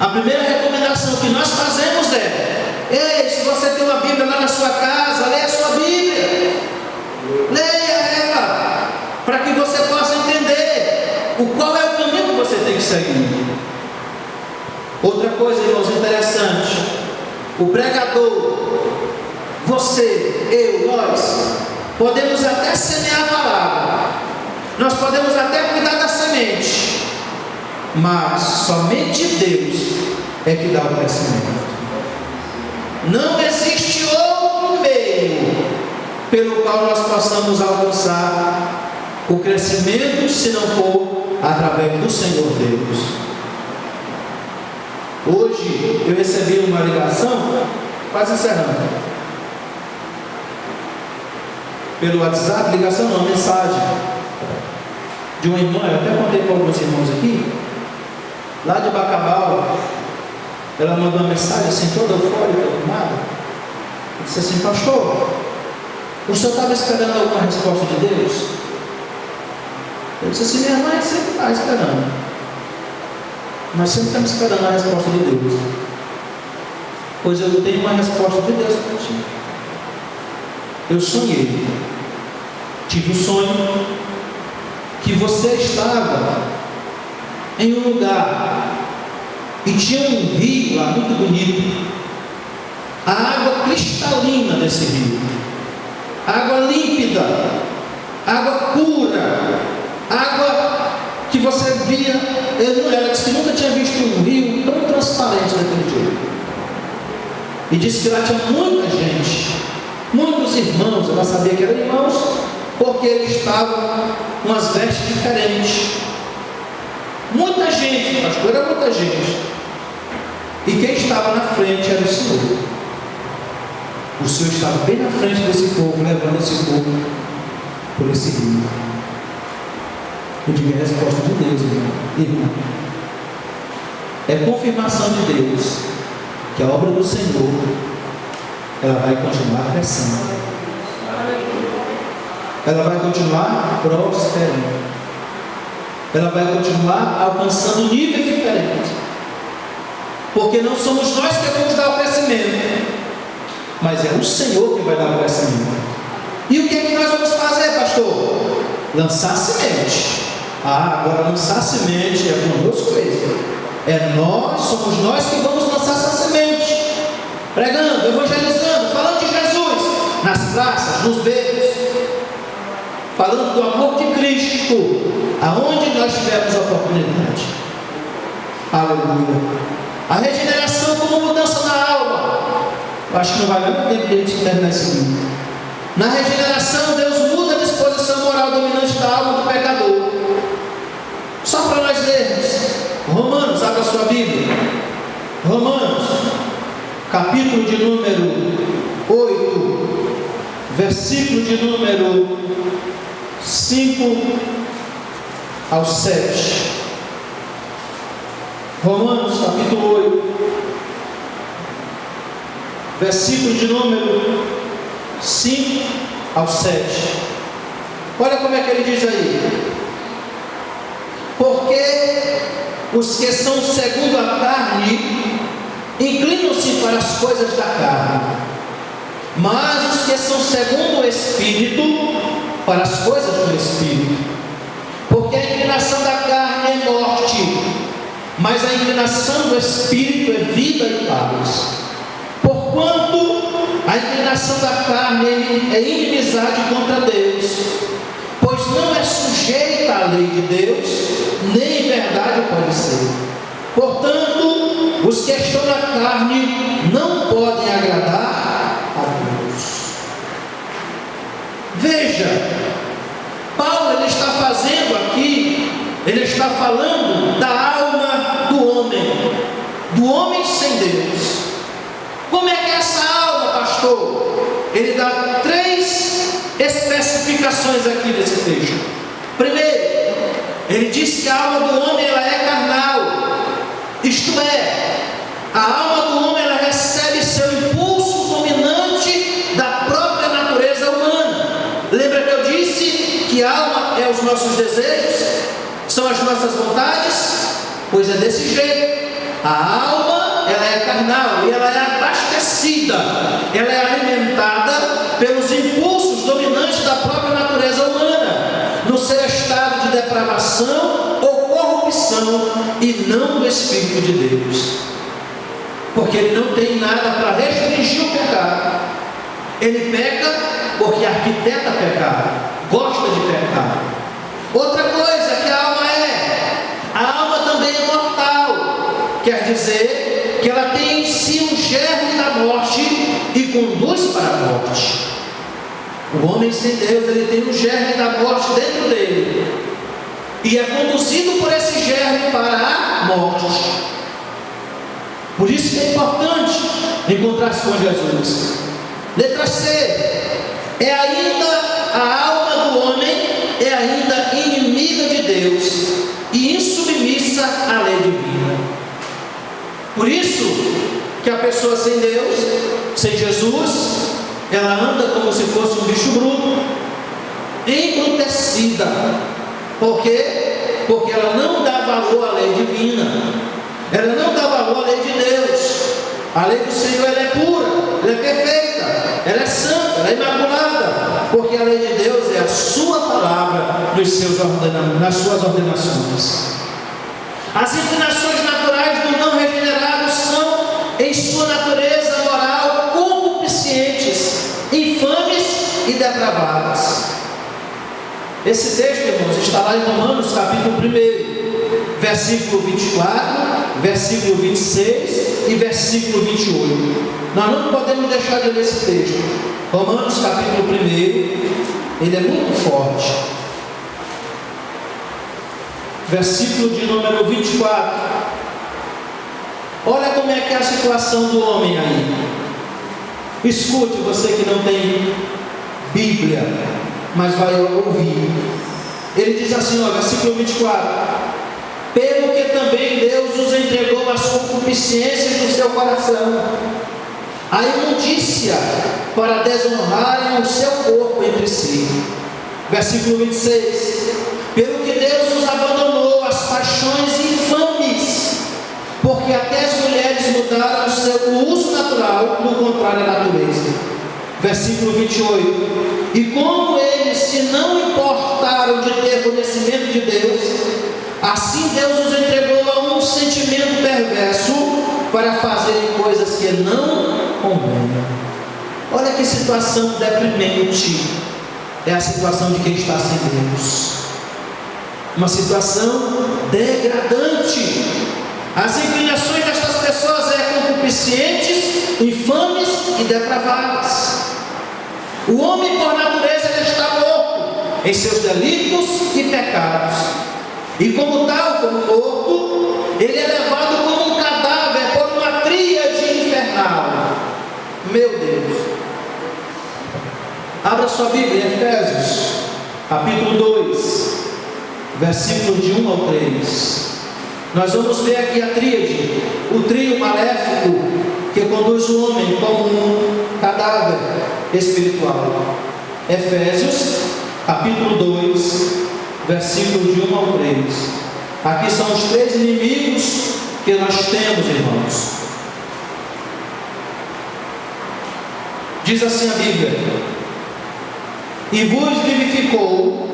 Speaker 1: a primeira recomendação que nós fazemos é: ei, se você tem uma Bíblia lá na sua casa, leia a sua Bíblia. Leia ela, para que você possa entender qual é o caminho que você tem que seguir. Outra coisa, irmãos, interessante: o pregador, você, eu, nós, podemos até semear a palavra, nós podemos até cuidar da semente, mas somente Deus é que dá o crescimento. Não existe outro meio pelo qual nós possamos alcançar o crescimento, se não for através do Senhor Deus. Hoje eu recebi uma ligação, quase encerrando, pelo WhatsApp, ligação não, mensagem, de uma irmã, eu até contei para alguns irmãos aqui, lá de Bacabal. Ela mandou uma mensagem assim, toda eufórica, animada. Ela disse assim: pastor, o senhor estava esperando alguma resposta de Deus? Eu disse assim: minha mãe sempre está esperando. Nós sempre estamos esperando a resposta de Deus. Pois eu tenho uma resposta de Deus para ti. Eu sonhei, tive um sonho que você estava em um lugar e tinha um rio lá muito bonito, a água cristalina desse rio, água límpida, água pura, água que você via. Ela disse que nunca tinha visto um rio tão transparente daquele jeito, e disse que lá tinha muita gente, muitos irmãos. Ela sabia que eram irmãos porque eles estavam com umas vestes diferentes. Muita gente, pastor, era muita gente. E quem estava na frente era o Senhor. O Senhor estava bem na frente desse povo, levando esse povo por esse rio. Eu digo: a resposta de Deus, irmão. É confirmação de Deus que a obra do Senhor, ela vai continuar crescendo. Ela vai continuar prosperando. Ela vai continuar alcançando níveis diferentes. Porque não somos nós que vamos dar o crescimento, mas é o Senhor que vai dar o crescimento. E o que é que nós vamos fazer, pastor? Lançar semente. Agora lançar semente é conosco mesmo. Somos nós que vamos lançar essa semente. Pregando, evangelizando, falando de Jesus nas praças, nos becos, falando do amor de Cristo, aonde nós tivermos a oportunidade. Aleluia. A regeneração como mudança na alma. Eu acho que não vai dar tempo de a gente terminar esse livro. Na regeneração, Deus muda a disposição moral dominante da alma do pecador. Só para nós lermos Romanos, abra a sua Bíblia. Romanos, capítulo de número 8, versículo de número 5 ao 7. Romanos capítulo 8, versículo de número 5 ao 7. Olha como é que ele diz aí: porque os que são segundo a carne inclinam-se para as coisas da carne, mas os que são segundo o Espírito, para as coisas do Espírito. Porque a inclinação da carne é morte, mas a inclinação do Espírito é vida e paz. Porquanto a inclinação da carne é inimizade contra Deus, pois não é sujeita à lei de Deus, nem em verdade pode ser. Portanto, os que estão na carne não podem agradar a Deus. Veja, Paulo ele está fazendo aqui, ele está falando da alma do homem sem Deus. Como é que é essa alma, pastor? Ele dá 3 especificações aqui nesse texto. Primeiro, ele diz que a alma do homem ela é carnal, isto é, a alma do homem ela recebe seu impulso dominante da própria natureza humana. Lembra que eu disse que a alma é os nossos desejos, são as nossas vontades? Pois é desse jeito. A alma ela é carnal e ela é abastecida, ela é alimentada pelos impulsos dominantes da própria natureza humana, no seu estado de depravação ou corrupção, e não do Espírito de Deus, porque ele não tem nada para restringir o pecado. Ele peca porque arquiteta pecado, gosta de pecar. Outra coisa que a alma também é mortal, quer dizer que ela tem em si um germe da morte e conduz para a morte. O homem sem Deus, ele tem um germe da morte dentro dele e é conduzido por esse germe para a morte. Por isso que é importante encontrar-se com Jesus. Letra C, é ainda a alma do homem é ainda inimiga de Deus e insubmissa à lei divina. Por isso que a pessoa sem Deus, sem Jesus, ela anda como se fosse um bicho bruto, embrutecida. Por quê? Porque ela não dá valor à lei divina, ela não dá valor à lei de Deus. A lei do Senhor ela é pura, ela é perfeita, ela é santa, ela é imaculada, porque a lei de Deus é a sua palavra nas suas ordenações. As inclinações naturais do não regenerado são, em sua natureza moral, concupiscentes, infames e depravadas. Esse texto, irmãos, está lá em Romanos capítulo 1, versículo 24, versículo 26 e versículo 28. Nós não podemos deixar de ler esse texto. Romanos capítulo 1, ele é muito forte. Versículo de número 24. Olha como é que é a situação do homem aí. Escute, você que não tem Bíblia, mas vai ouvir. Ele diz assim, versículo 24: pelo que também Deus os entregou às concupiscências do seu coração, a imundícia, para desonrarem o seu corpo entre si. Versículo 26: pelo que Deus os abandonou às paixões infames, porque até as mulheres mudaram o uso natural, no contrário à natureza. Versículo 28: e como eles se não importaram de ter conhecimento de Deus, assim Deus os entregou a um sentimento perverso para fazerem coisas que não convêm. Olha que situação deprimente é a situação de quem está sem Deus. Uma situação degradante. As inclinações destas pessoas são concupiscentes, infames e depravadas. O homem, por natureza, ele está morto em seus delitos e pecados, e como tal, como morto, ele é levado como um cadáver por uma tríade infernal. Meu Deus! Abra sua Bíblia em Efésios capítulo 2, versículo de 1 ao 3. Nós vamos ver aqui a tríade, o trio maléfico que conduz o homem como um cadáver espiritual. Efésios capítulo 2, versículo de 1 ao 3. Aqui são os 3 inimigos que nós temos, irmãos. Diz assim a Bíblia: e vos vivificou,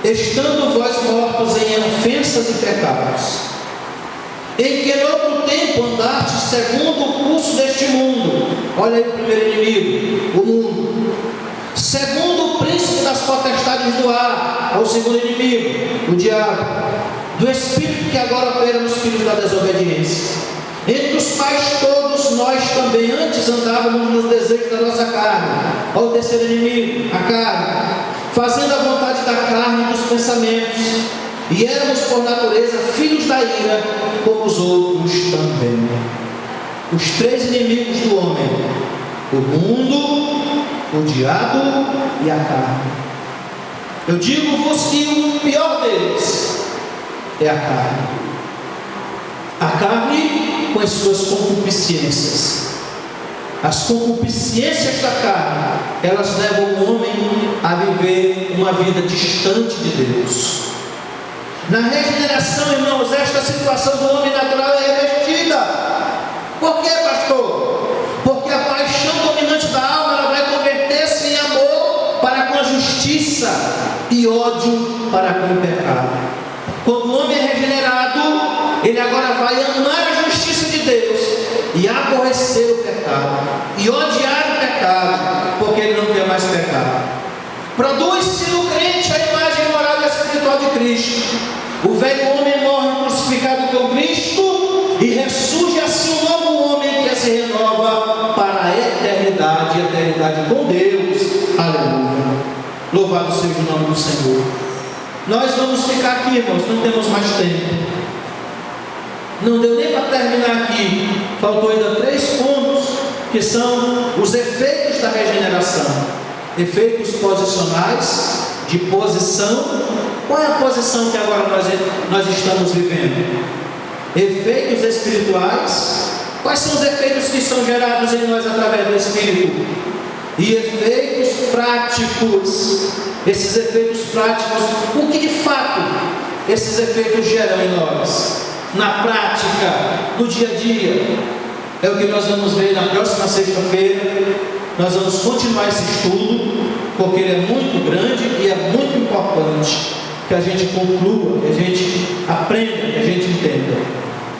Speaker 1: estando vós mortos em ofensas e pecados, em que em outro tempo andastes segundo o curso deste mundo. Olha aí o primeiro inimigo, o mundo. Segundo o príncipe das potestades do ar, é o segundo inimigo, o diabo. Do espírito que agora opera nos filhos da desobediência, entre os quais todos nós também antes andávamos nos desejos da nossa carne. Olha o terceiro inimigo, a carne, fazendo a vontade da carne e dos pensamentos, e éramos por natureza filhos da ira, como os outros também. Os três inimigos do homem: o mundo, o diabo e a carne. Eu digo-vos que o pior deles é a carne. A carne com as suas concupiscências. As concupiscências da carne, elas levam o homem a viver uma vida distante de Deus. Na regeneração, irmãos, esta situação do homem natural é revertida. Por quê, pastor? Porque a paixão dominante da alma, ela vai converter-se em amor para com a justiça e ódio para com o pecado. Quando o homem é regenerado, ele agora vai amar a justiça de Deus e aborrecer o pecado e odiar o pecado, porque ele não quer mais pecado. Produz-se no crente a imagem moral e espiritual de Cristo. O velho homem morre crucificado com Cristo e ressurge assim um novo homem que se renova para a eternidade, com Deus. Aleluia. Louvado seja o nome do Senhor. Nós vamos ficar aqui, irmãos, não temos mais tempo. Não deu nem para terminar aqui. Faltou ainda 3 pontos, que são os efeitos da regeneração. Efeitos posicionais, de posição. Qual é a posição que agora nós estamos vivendo? Efeitos espirituais. Quais são os efeitos que são gerados em nós através do Espírito? E efeitos práticos. Esses efeitos práticos, o que de fato esses efeitos geram em nós? Na prática, no dia a dia. É o que nós vamos ver na próxima sexta-feira. Nós vamos continuar esse estudo, porque ele é muito grande e é muito importante que a gente conclua, que a gente aprenda, que a gente entenda.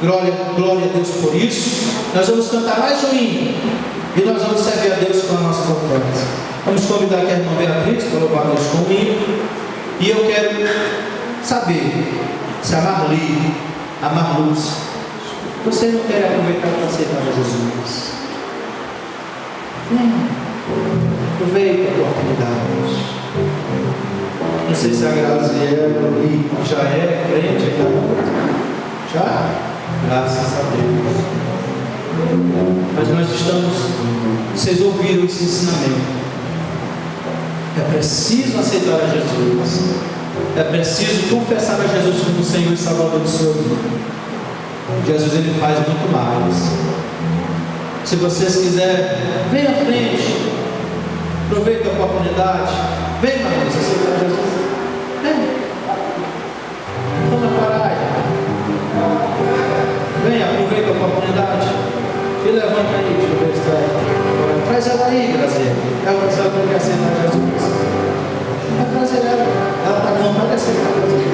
Speaker 1: Glória a Deus por isso. Nós vamos cantar mais um hino e nós vamos servir a Deus com a nossa conferência. Vamos convidar aqui a irmã Beatriz para louvar a Deus com o hino. E eu quero saber se a Marli, a Marluz, você não quer aproveitar para aceitar a Jesus? Aproveita a oportunidade. Não sei se a Graziela já é crente ainda. Já? Graças a Deus. Mas nós estamos. Vocês ouviram esse ensinamento. É preciso aceitar a Jesus. É preciso confessar a Jesus como Senhor e Salvador de sua vida. Jesus, ele faz muito mais. Se vocês quiserem, vem à frente. Aproveita a oportunidade. Vem, Marcos, aceitar Jesus. Vem. Toma coragem. Vem, aproveita a oportunidade. E levanta aí, deixa eu ver se está. Traz ela aí, Graziela. Ela quer aceitar Jesus. Vai trazer ela. Ela está com vontade de aceitar Jesus.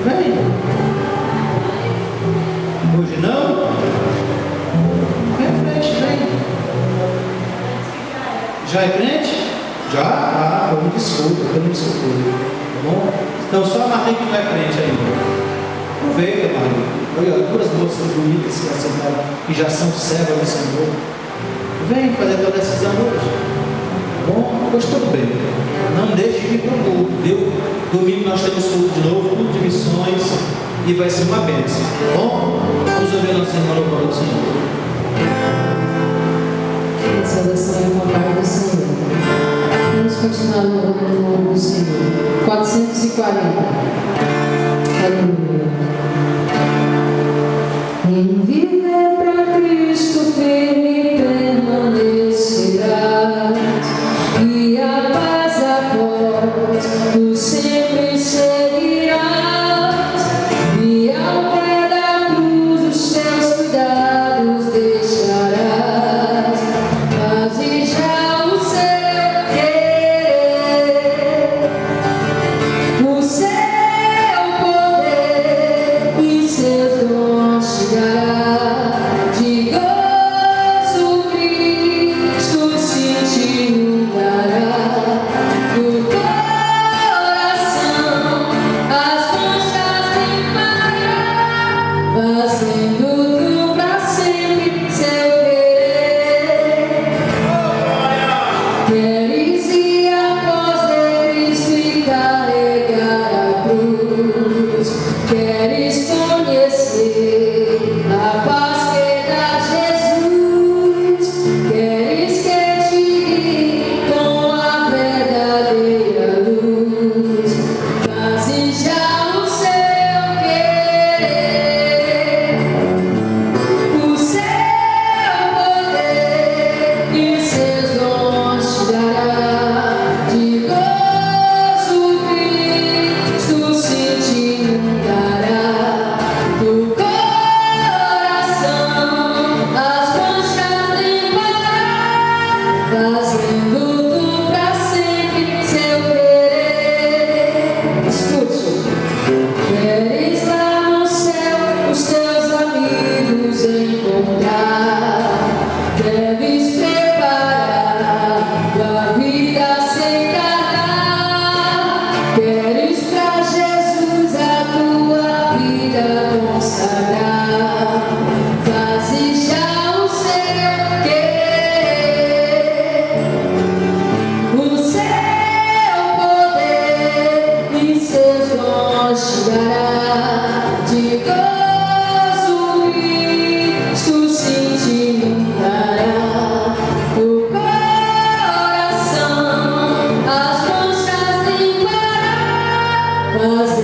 Speaker 1: Vem. Hoje não? Vem à frente, vem. Já é crente? Já? Ah, me desculpa, eu não me desculpei. Tá bom? Então só a Marlene que não é crente ainda. Aproveita, Marlene. Olha, 2 moças bonitas que aceitaram, que já são servas do Senhor. Vem fazer a tua decisão hoje. Tá bom? Pois tudo bem. Não deixe de vir para o culto, viu? Domingo nós temos culto de novo, culto de missões, e vai ser uma bênção. Tá bom? Vamos ouvir a nossa irmã louvando o Senhor.
Speaker 2: Essa oração é uma parte do Senhor. Vamos continuar louvando o nome do Senhor. 440. Aleluia. Em viver para Cristo firme permanecerás, e a paz após tu sempre seguirás, e ao pé da cruz os teus cuidados deixarás.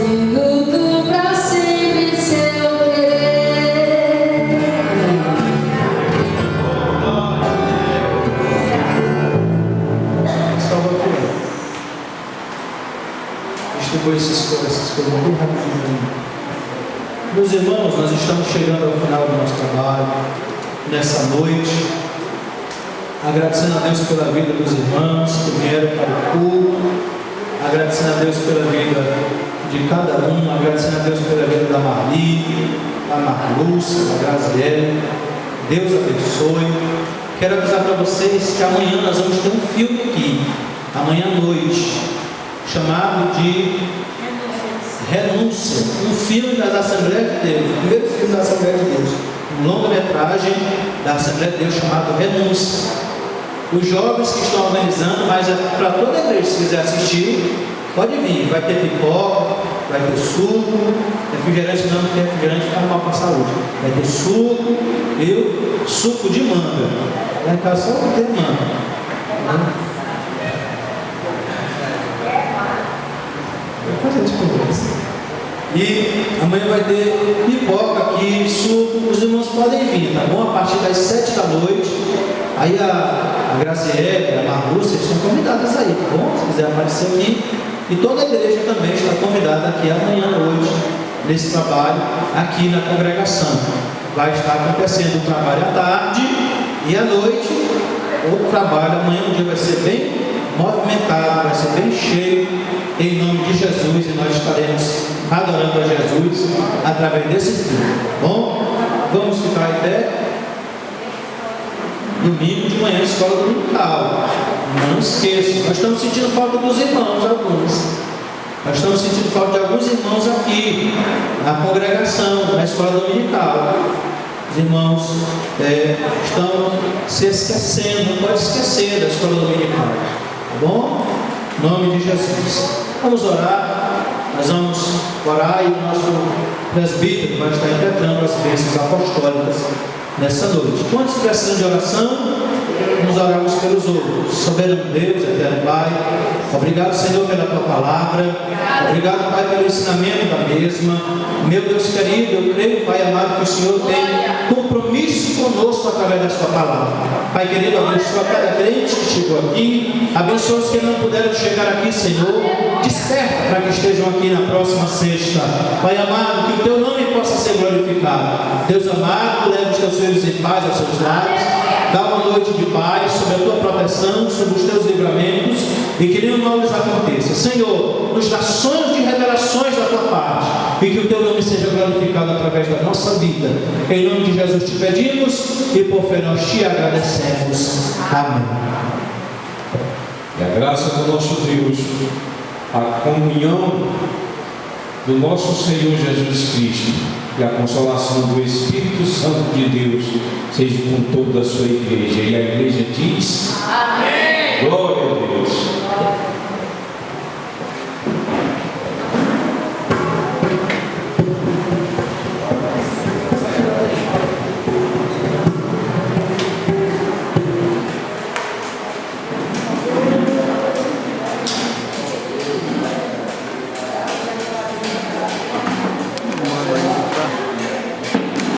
Speaker 2: Sendo tu pra sempre seu querer.
Speaker 1: Salvador, distribui essas coisas bem rapidinho. Meus irmãos, nós estamos chegando ao final do nosso trabalho, nessa noite, agradecendo a Deus pela vida dos irmãos que vieram para o culto, agradecendo a Deus pela vida de cada um, agradecendo a Deus pela vida da Marli, da Marlúcia, da Graziele. Deus abençoe. Quero avisar para vocês que amanhã nós vamos ter um filme aqui, amanhã à noite, chamado de Renúncia, um filme da Assembleia de Deus, o primeiro filme da Assembleia de Deus, um longa-metragem da Assembleia de Deus chamado Renúncia. Os jovens que estão organizando, mas é para toda a igreja, se quiser assistir, pode vir, vai ter pipoca, vai ter suco, refrigerante não, porque refrigerante faz mal para a saúde, vai ter suco, e suco de manga, lá em casa só não tem manga, Vou fazer de conversa. E amanhã vai ter pipoca aqui, suco, os irmãos podem vir, tá bom? A partir das 7 da noite. Aí a Graziele, a Marlúcia, estão convidadas aí, tá bom? Se quiser aparecer aqui. E toda a igreja também está convidada aqui amanhã à noite, nesse trabalho, aqui na congregação. Vai estar acontecendo o trabalho à tarde e à noite. O trabalho amanhã, o dia vai ser bem movimentado, vai ser bem cheio, em nome de Jesus, e nós estaremos adorando a Jesus através desse filme. Bom, vamos ficar em pé. Domingo de manhã, escola dominical. Não esqueçam, nós estamos sentindo falta dos irmãos, alguns. Nós estamos sentindo falta de alguns irmãos aqui, na congregação, na escola dominical. Os irmãos estão se esquecendo, não pode esquecer da escola dominical. Tá bom? Em nome de Jesus. Vamos orar. Nós vamos orar e o nosso presbítero vai estar interpretando as bênçãos apostólicas nessa noite. Quantos precisam de oração? Vamos orarmos pelos outros. Soberano Deus, eterno Pai, obrigado, Senhor, pela tua palavra. Obrigado, Pai, pelo ensinamento da mesma. Meu Deus querido, eu creio, Pai amado, que o Senhor tem compromisso conosco através da sua palavra. Pai querido, abençoa cada crente que chegou aqui. Abençoa os que não puderam chegar aqui, Senhor. Desperta para que estejam aqui na próxima sexta. Pai amado, que o teu nome possa ser glorificado. Deus amado, leva os teus filhos em paz aos seus lares. Dá uma noite de paz sobre a tua proteção, sobre os teus livramentos, e que nenhum mal lhes aconteça. Senhor, nos dá sonhos de revelações da tua parte, e que o teu nome seja glorificado através da nossa vida. Em nome de Jesus te pedimos, e por fé nós te agradecemos. Amém.
Speaker 3: E a graça do nosso Deus, a comunhão do nosso Senhor Jesus Cristo e a consolação do Espírito Santo de Deus seja com toda a sua igreja. E a igreja diz: Amém. Glória a Deus.